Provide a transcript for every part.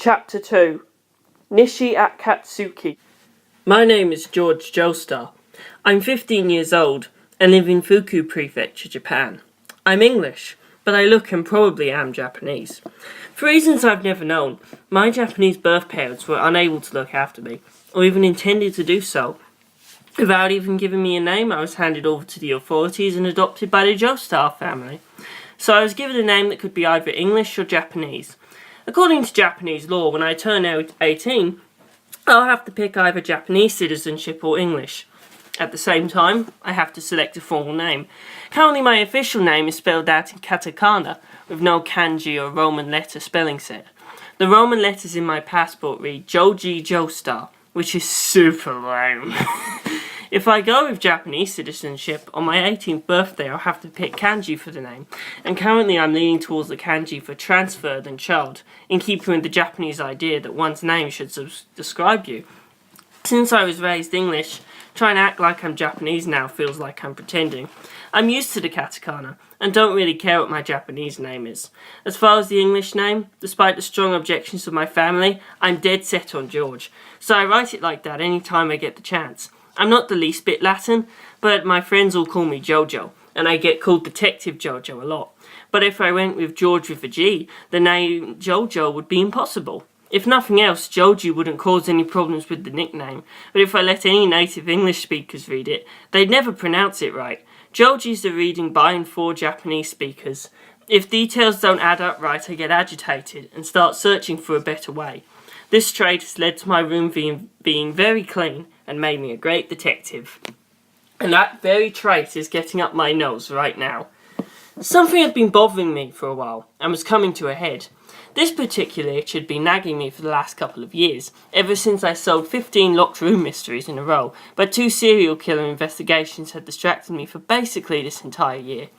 Chapter 2. Nishi Akatsuki. My name is Jorge Joestar. I'm 15 years old and live in Fuku Prefecture, Japan. I'm English, but I look and probably am Japanese. For reasons I've never known, my Japanese birth parents were unable to look after me, or even intended to do so. Without even giving me a name, I was handed over to the authorities and adopted by the Joestar family. So I was given a name that could be either English or Japanese. According to Japanese law, when I turn 18, I'll have to pick either Japanese citizenship or English. At the same time, I have to select a formal name. Currently, my official name is spelled out in katakana, with no kanji or Roman letter spelling set. The Roman letters in my passport read Joji Joestar, which is super lame. If I go with Japanese citizenship, on my 18th birthday I'll have to pick kanji for the name, and currently I'm leaning towards the kanji for transferred and child, in keeping with the Japanese idea that one's name should describe you. Since I was raised English, trying to act like I'm Japanese now feels like I'm pretending. I'm used to the katakana, and don't really care what my Japanese name is. As far as the English name, despite the strong objections of my family, I'm dead set on George, so I write it like that any time I get the chance. I'm not the least bit Latin, but my friends all call me Jojo, and I get called Detective Jojo a lot. But if I went with George with a G, the name Jojo would be impossible. If nothing else, Joji wouldn't cause any problems with the nickname, but if I let any native English speakers read it, they'd never pronounce it right. Joji's the reading by and for Japanese speakers. If details don't add up right, I get agitated and start searching for a better way. This trait has led to my room being very clean and made me a great detective. And that very trait is getting up my nose right now. Something had been bothering me for a while and was coming to a head. This particular itch had been nagging me for the last couple of years, ever since I solved 15 locked room mysteries in a row, but 2 serial killer investigations had distracted me for basically this entire year.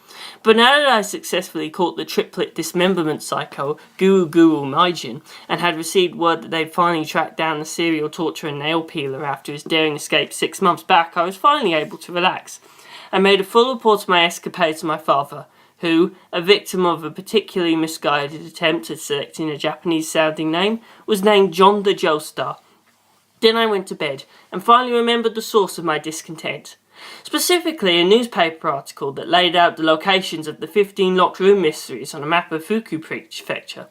But now that I successfully caught the triplet dismemberment psycho, Guru Maijin, and had received word that they'd finally tracked down the serial torturer nail peeler after his daring escape 6 months back, I was finally able to relax. I made a full report of my escapades to my father, who, a victim of a particularly misguided attempt at selecting a Japanese-sounding name, was named Joji Joestar. Then I went to bed, and finally remembered the source of my discontent. Specifically, a newspaper article that laid out the locations of the 15 locked room mysteries on a map of Fuku Prefecture.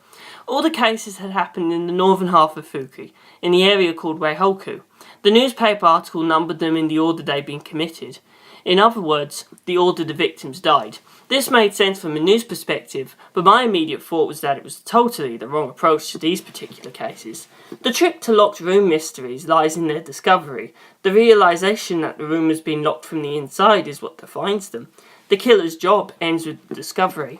All the cases had happened in the northern half of Fuku, in the area called Weihoku. The newspaper article numbered them in the order they'd been committed. In other words, the order the victims died. This made sense from a news perspective, but my immediate thought was that it was totally the wrong approach to these particular cases. The trick to locked room mysteries lies in their discovery. The realization that the room has been locked from the inside is what defines them. The killer's job ends with the discovery.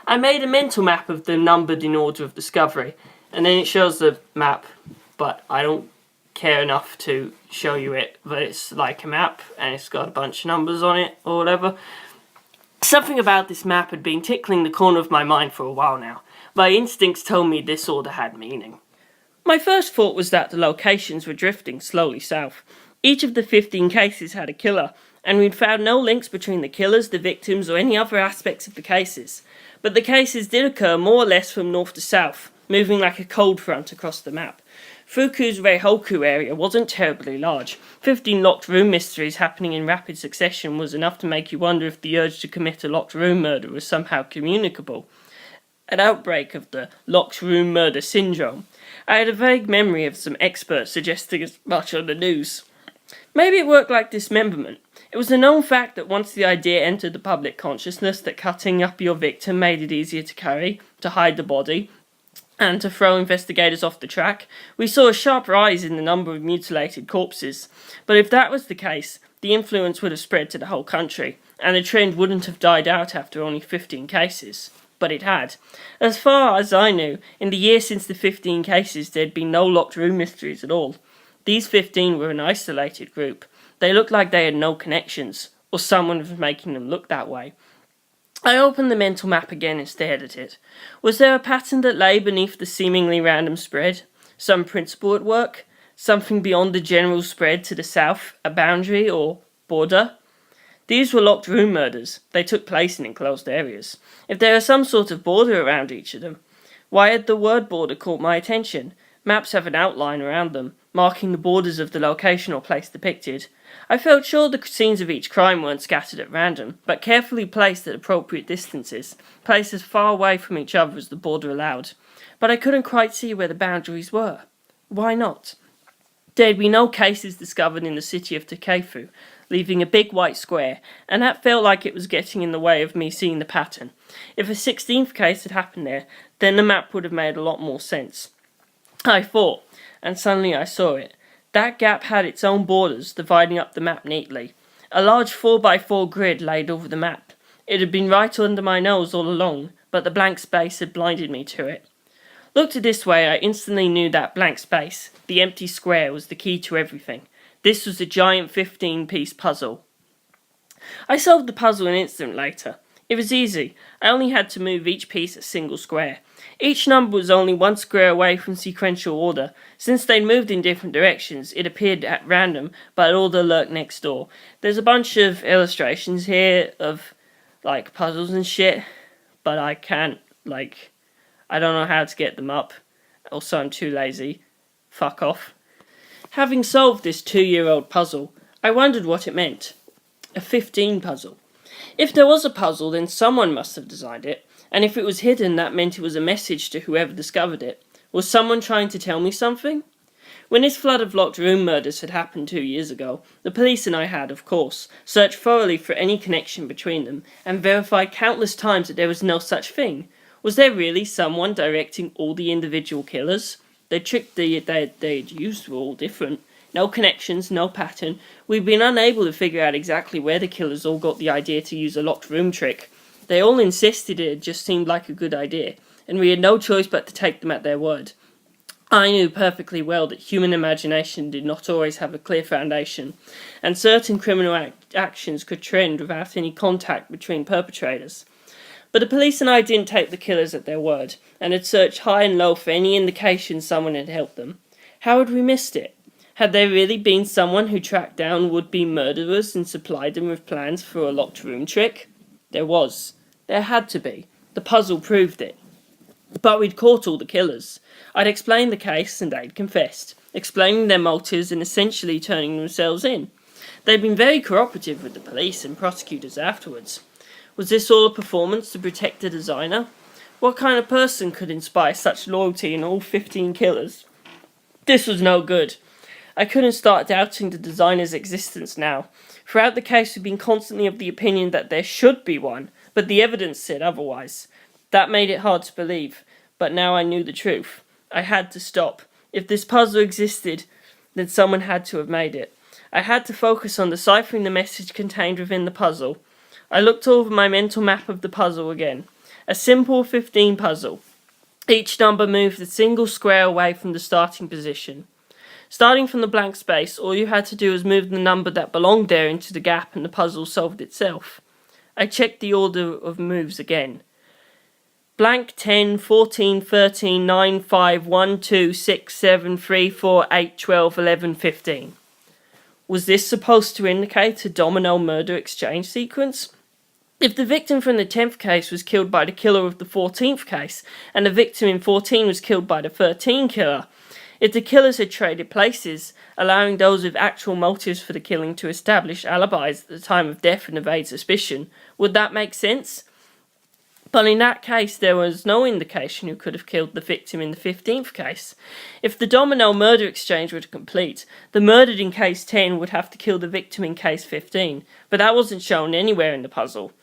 I made a mental map of them numbered in order of discovery, and then it shows the map, but I don't care enough to show you it, but it's like a map and it's got a bunch of numbers on it or whatever. Something about this map had been tickling the corner of my mind for a while now. My instincts told me this order had meaning. My first thought was that the locations were drifting slowly south. Each of the 15 cases had a killer, and we'd found no links between the killers, the victims, or any other aspects of the cases. But the cases did occur more or less from north to south, moving like a cold front across the map. Fuku's Reihoku area wasn't terribly large. 15 locked room mysteries happening in rapid succession was enough to make you wonder if the urge to commit a locked room murder was somehow communicable. An outbreak of the locked room murder syndrome. I had a vague memory of some experts suggesting as much on the news. Maybe it worked like dismemberment. It was a known fact that once the idea entered the public consciousness that cutting up your victim made it easier to carry, to hide the body, and to throw investigators off the track, we saw a sharp rise in the number of mutilated corpses. But if that was the case, the influence would have spread to the whole country, and the trend wouldn't have died out after only 15 cases. But it had. As far as I knew, in the year since the 15 cases, there had been no locked room mysteries at all. These 15 were an isolated group. They looked like they had no connections, or someone was making them look that way. I opened the mental map again and stared at it. Was there a pattern that lay beneath the seemingly random spread? Some principle at work? Something beyond the general spread to the south? A boundary or border? These were locked room murders. They took place in enclosed areas. If there was some sort of border around each of them, why had the word border caught my attention? Maps have an outline around them, marking the borders of the location or place depicted. I felt sure the scenes of each crime weren't scattered at random, but carefully placed at appropriate distances, placed as far away from each other as the border allowed. But I couldn't quite see where the boundaries were. Why not? There'd be no cases discovered in the city of Takefu, leaving a big white square, and that felt like it was getting in the way of me seeing the pattern. If a 16th case had happened there, then the map would have made a lot more sense. I thought, and suddenly I saw it. That gap had its own borders, dividing up the map neatly. A large 4x4 grid laid over the map. It had been right under my nose all along, but the blank space had blinded me to it. Looked at this way, I instantly knew that blank space, the empty square, was the key to everything. This was a giant 15-piece puzzle. I solved the puzzle an instant later. It was easy. I only had to move each piece a single square. Each number was only one square away from sequential order. Since they'd moved in different directions, it appeared at random, but order lurked next door. There's a bunch of illustrations here of, puzzles and shit, but I can't, I don't know how to get them up. Also, I'm too lazy. Fuck off. Having solved this 2-year-old puzzle, I wondered what it meant. A 15 puzzle. If there was a puzzle, then someone must have designed it, and if it was hidden, that meant it was a message to whoever discovered it. Was someone trying to tell me something? When this flood of locked room murders had happened 2 years ago, the police and I had, of course, searched thoroughly for any connection between them, and verified countless times that there was no such thing. Was there really someone directing all the individual killers? The trick they'd used were all different. No connections, no pattern. We'd been unable to figure out exactly where the killers all got the idea to use a locked room trick. They all insisted it just seemed like a good idea, and we had no choice but to take them at their word. I knew perfectly well that human imagination did not always have a clear foundation, and certain criminal actions could trend without any contact between perpetrators. But the police and I didn't take the killers at their word, and had searched high and low for any indication someone had helped them. How had we missed it? Had there really been someone who tracked down would-be murderers and supplied them with plans for a locked room trick? There was. There had to be. The puzzle proved it. But we'd caught all the killers. I'd explained the case and they'd confessed, explaining their motives and essentially turning themselves in. They'd been very cooperative with the police and prosecutors afterwards. Was this all a performance to protect the designer? What kind of person could inspire such loyalty in all 15 killers? This was no good. I couldn't start doubting the designer's existence now. Throughout the case we'd been constantly of the opinion that there should be one, but the evidence said otherwise. That made it hard to believe, but now I knew the truth. I had to stop. If this puzzle existed, then someone had to have made it. I had to focus on deciphering the message contained within the puzzle. I looked over my mental map of the puzzle again. A simple 15 puzzle. Each number moved a single square away from the starting position. Starting from the blank space, all you had to do was move the number that belonged there into the gap and the puzzle solved itself. I checked the order of moves again. Blank 10, 14, 13, 9, 5, 1, 2, 6, 7, 3, 4, 8, 12, 11, 15. Was this supposed to indicate a domino murder exchange sequence? If the victim from the 10th case was killed by the killer of the 14th case, and the victim in 14 was killed by the 13 killer, if the killers had traded places, allowing those with actual motives for the killing to establish alibis at the time of death and evade suspicion, would that make sense? But in that case, there was no indication who could have killed the victim in the 15th case. If the domino murder exchange were to complete, the murdered in case 10 would have to kill the victim in case 15, but that wasn't shown anywhere in the puzzle.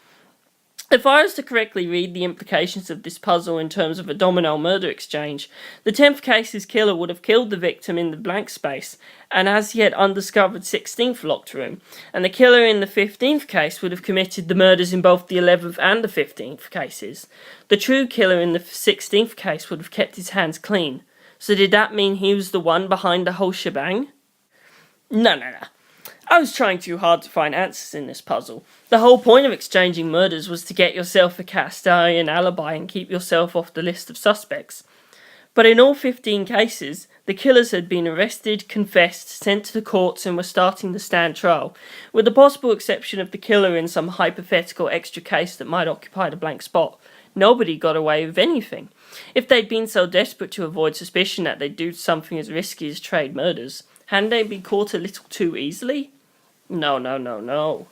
If I was to correctly read the implications of this puzzle in terms of a domino murder exchange, the 10th case's killer would have killed the victim in the blank space, and as yet undiscovered 16th locked room, and the killer in the 15th case would have committed the murders in both the 11th and the 15th cases. The true killer in the 16th case would have kept his hands clean. So did that mean he was the one behind the whole shebang? No. I was trying too hard to find answers in this puzzle. The whole point of exchanging murders was to get yourself a cast-iron alibi and keep yourself off the list of suspects. But in all 15 cases, the killers had been arrested, confessed, sent to the courts and were starting to stand trial, with the possible exception of the killer in some hypothetical extra case that might occupy the blank spot. Nobody got away with anything. If they'd been so desperate to avoid suspicion that they'd do something as risky as trade murders, hadn't they been caught a little too easily? No.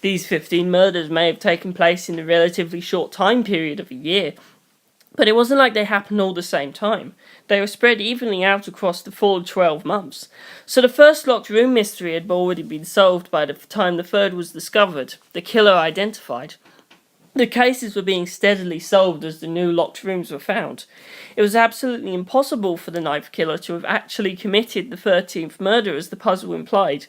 These 15 murders may have taken place in a relatively short time period of a year, but it wasn't like they happened all the same time. They were spread evenly out across the full 12 months. So the first locked room mystery had already been solved by the time the third was discovered, the killer identified. The cases were being steadily solved as the new locked rooms were found. It was absolutely impossible for the ninth killer to have actually committed the 13th murder as the puzzle implied.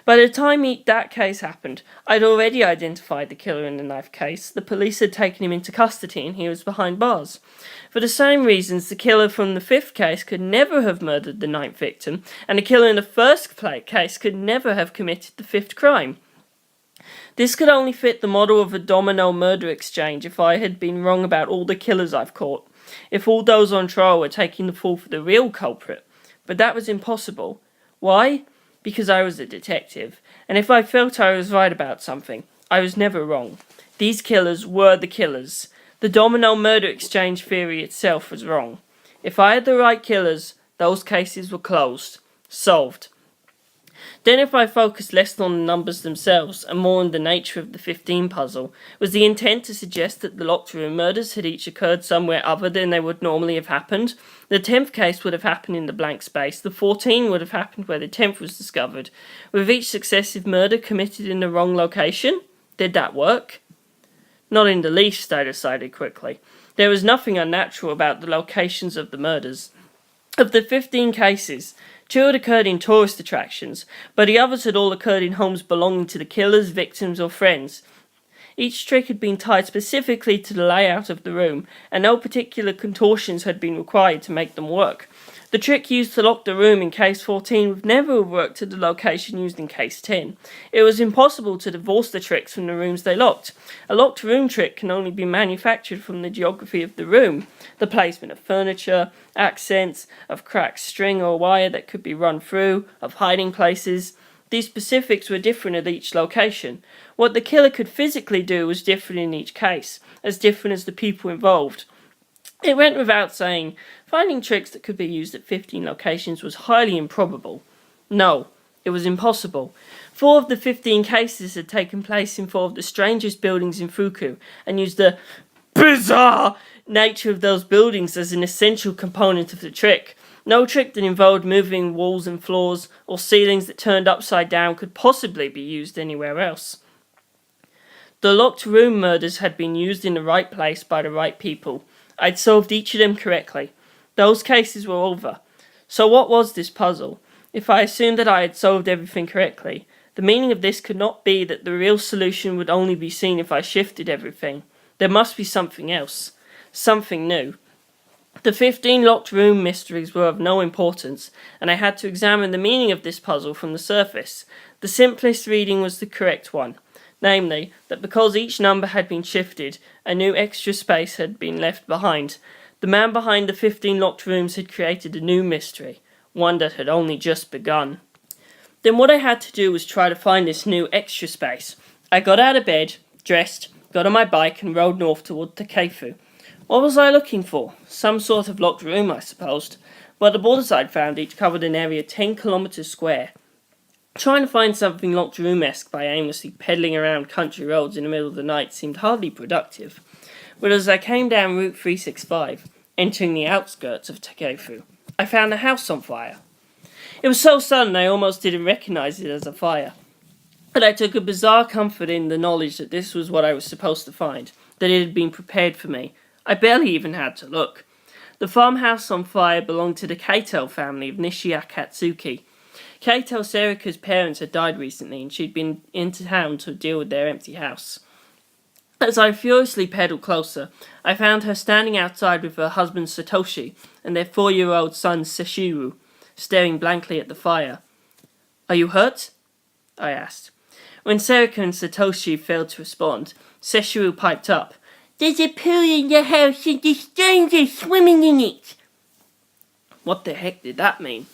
By the time that case happened, I'd already identified the killer in the ninth case. The police had taken him into custody and he was behind bars. For the same reasons, the killer from the fifth case could never have murdered the ninth victim, and the killer in the first case could never have committed the fifth crime. This could only fit the model of a domino murder exchange if I had been wrong about all the killers I've caught, if all those on trial were taking the fall for the real culprit. But that was impossible. Why? Because I was a detective, and if I felt I was right about something, I was never wrong. These killers were the killers. The domino murder exchange theory itself was wrong. If I had the right killers, those cases were closed. Solved. Then if I focused less on the numbers themselves and more on the nature of the 15 puzzle, was the intent to suggest that the locked room murders had each occurred somewhere other than they would normally have happened? The 10th case would have happened in the blank space, the 14 would have happened where the 10th was discovered, with each successive murder committed in the wrong location? Did that work? Not in the least, I decided quickly. There was nothing unnatural about the locations of the murders. Of the 15 cases, 2 had occurred in tourist attractions, but the others had all occurred in homes belonging to the killers, victims, or friends. Each trick had been tied specifically to the layout of the room, and no particular contortions had been required to make them work. The trick used to lock the room in case 14 would never have worked to the location used in case 10. It was impossible to divorce the tricks from the rooms they locked. A locked room trick can only be manufactured from the geography of the room, the placement of furniture, accents, of cracked string or wire that could be run through, of hiding places. These specifics were different at each location. What the killer could physically do was different in each case, as different as the people involved. It went without saying, finding tricks that could be used at 15 locations was highly improbable. No, it was impossible. 4 of the 15 cases had taken place in 4 of the strangest buildings in Fuku, and used the bizarre nature of those buildings as an essential component of the trick. No trick that involved moving walls and floors, or ceilings that turned upside down could possibly be used anywhere else. The locked room murders had been used in the right place by the right people. I'd solved each of them correctly. Those cases were over. So what was this puzzle? If I assumed that I had solved everything correctly, the meaning of this could not be that the real solution would only be seen if I shifted everything. There must be something else. Something new. The 15 locked room mysteries were of no importance, and I had to examine the meaning of this puzzle from the surface. The simplest reading was the correct one. Namely, that because each number had been shifted, a new extra space had been left behind. The man behind the 15 locked rooms had created a new mystery, one that had only just begun. Then what I had to do was try to find this new extra space. I got out of bed, dressed, got on my bike and rode north toward Takefu. What was I looking for? Some sort of locked room, I supposed. But the borders I'd found each covered an area 10 kilometres square. Trying to find something locked room-esque by aimlessly pedalling around country roads in the middle of the night seemed hardly productive. But as I came down Route 365, entering the outskirts of Takefu, I found a house on fire. It was so sudden I almost didn't recognise it as a fire. But I took a bizarre comfort in the knowledge that this was what I was supposed to find, that it had been prepared for me. I barely even had to look. The farmhouse on fire belonged to the Kato family of Nishi Akatsuki. Kato Serika's parents had died recently, and she'd been into town to deal with their empty house. As I furiously pedalled closer, I found her standing outside with her husband Satoshi and their 4-year-old son Seshiru, staring blankly at the fire. "Are you hurt?" I asked. When Serika and Satoshi failed to respond, Seshiru piped up, "There's a pool in the house and the strangers swimming in it." What the heck did that mean?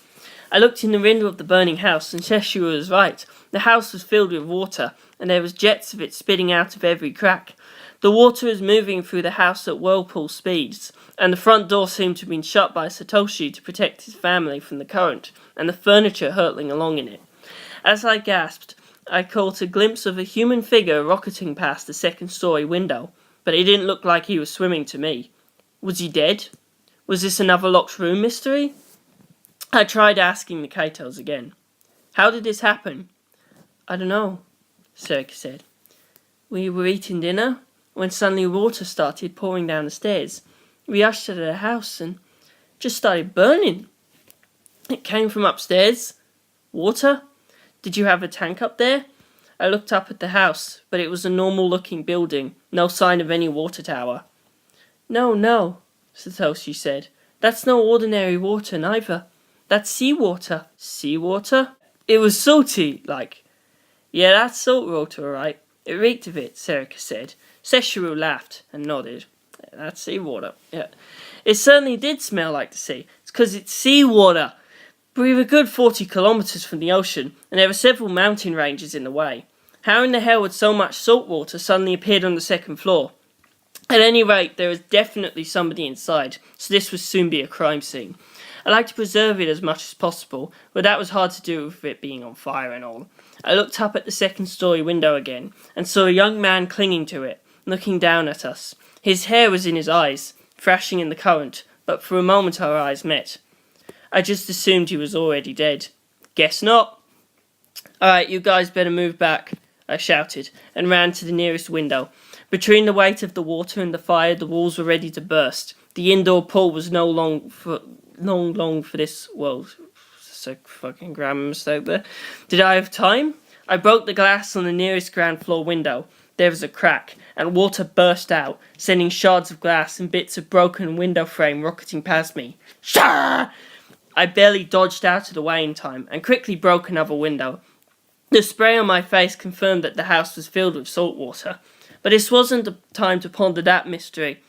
I looked in the window of the burning house, and Cheshire was right. The house was filled with water, and there was jets of it spitting out of every crack. The water was moving through the house at whirlpool speeds, and the front door seemed to have been shut by Satoshi to protect his family from the current, and the furniture hurtling along in it. As I gasped, I caught a glimpse of a human figure rocketing past the second-story window, but it didn't look like he was swimming to me. Was he dead? Was this another locked room mystery? I tried asking the Kaitos again. How did this happen? I don't know, Serika said. We were eating dinner when suddenly water started pouring down the stairs. We rushed to the house and just started burning. It came from upstairs. Water? Did you have a tank up there? I looked up at the house, but it was a normal-looking building, no sign of any water tower. No, Satoshi said. That's no ordinary water, neither. That's seawater. Seawater? It was salty, like. Yeah, that's salt water, all right. It reeked of it, Serika said. Sessuru laughed and nodded. That's seawater. Yeah. It certainly did smell like the sea. It's 'cause it's seawater. But we were a good 40 kilometres from the ocean, and there were several mountain ranges in the way. How in the hell had so much salt water suddenly appeared on the second floor? At any rate, there was definitely somebody inside, so this would soon be a crime scene. I like to preserve it as much as possible, but that was hard to do with it being on fire and all. I looked up at the second-story window again, and saw a young man clinging to it, looking down at us. His hair was in his eyes, thrashing in the current, but for a moment our eyes met. I just assumed he was already dead. Guess not. Alright, you guys better move back, I shouted, and ran to the nearest window. Between the weight of the water and the fire, the walls were ready to burst. The indoor pool was no long for this. Well, so fucking grammar mistake there. Did I have time? I broke the glass on the nearest ground floor window. There was a crack, and water burst out, sending shards of glass and bits of broken window frame rocketing past me. Shah! I barely dodged out of the way in time, and quickly broke another window. The spray on my face confirmed that the house was filled with salt water. But this wasn't the time to ponder that mystery.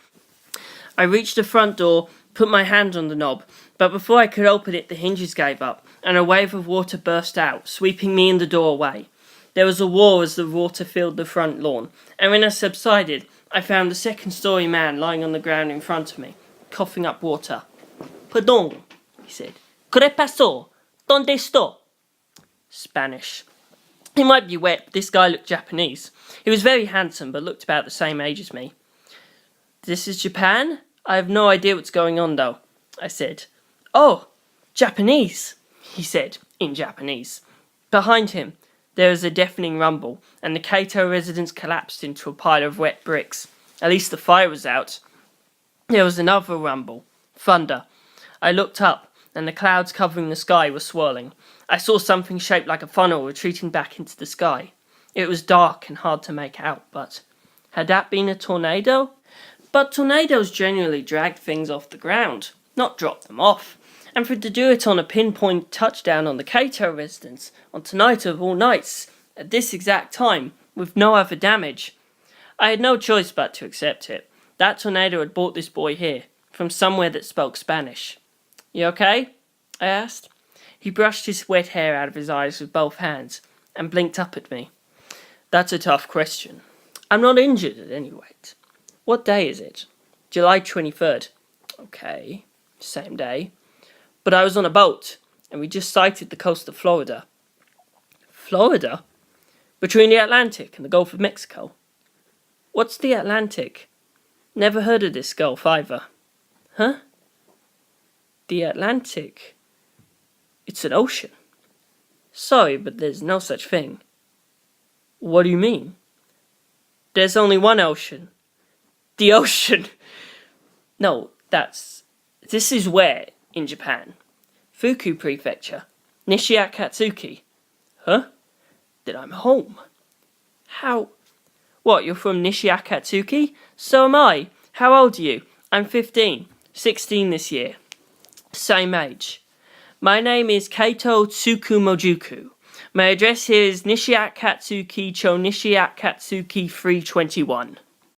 I reached the front door, put my hand on the knob, but before I could open it, the hinges gave up, and a wave of water burst out, sweeping me and the door away. There was a roar as the water filled the front lawn, and when it subsided, I found the second-story man lying on the ground in front of me, coughing up water. Pardon, he said. ¿Qué pasó? ¿Dónde estoy? Spanish. He might be wet, but this guy looked Japanese. He was very handsome, but looked about the same age as me. This is Japan? I have no idea what's going on, though, I said. Oh, Japanese, he said, in Japanese. Behind him, there was a deafening rumble, and the Kaito residence collapsed into a pile of wet bricks. At least the fire was out. There was another rumble. Thunder. I looked up, and the clouds covering the sky were swirling. I saw something shaped like a funnel retreating back into the sky. It was dark and hard to make out, but had that been a tornado? But tornadoes generally drag things off the ground, not drop them off. And for it to do it on a pinpoint touchdown on the Kaito residence, on tonight of all nights, at this exact time, with no other damage, I had no choice but to accept it. That tornado had brought this boy here, from somewhere that spoke Spanish. You okay? I asked. He brushed his wet hair out of his eyes with both hands, and blinked up at me. That's a tough question. I'm not injured at any rate. What day is it? July 23rd. Okay, same day. But I was on a boat, and we just sighted the coast of Florida. Florida? Between the Atlantic and the Gulf of Mexico. What's the Atlantic? Never heard of this gulf either. Huh? The Atlantic? It's an ocean. Sorry, but there's no such thing. What do you mean? There's only one ocean. The ocean! No, this is where, in Japan? Fuku Prefecture. Nishi Akatsuki. Huh? Then I'm home. How? What, you're from Nishi Akatsuki? So am I. How old are you? I'm 15. 16 this year. Same age. My name is Kaito Tsukumojuku. My address here is Nishi Akatsuki Cho Nishi Akatsuki 321.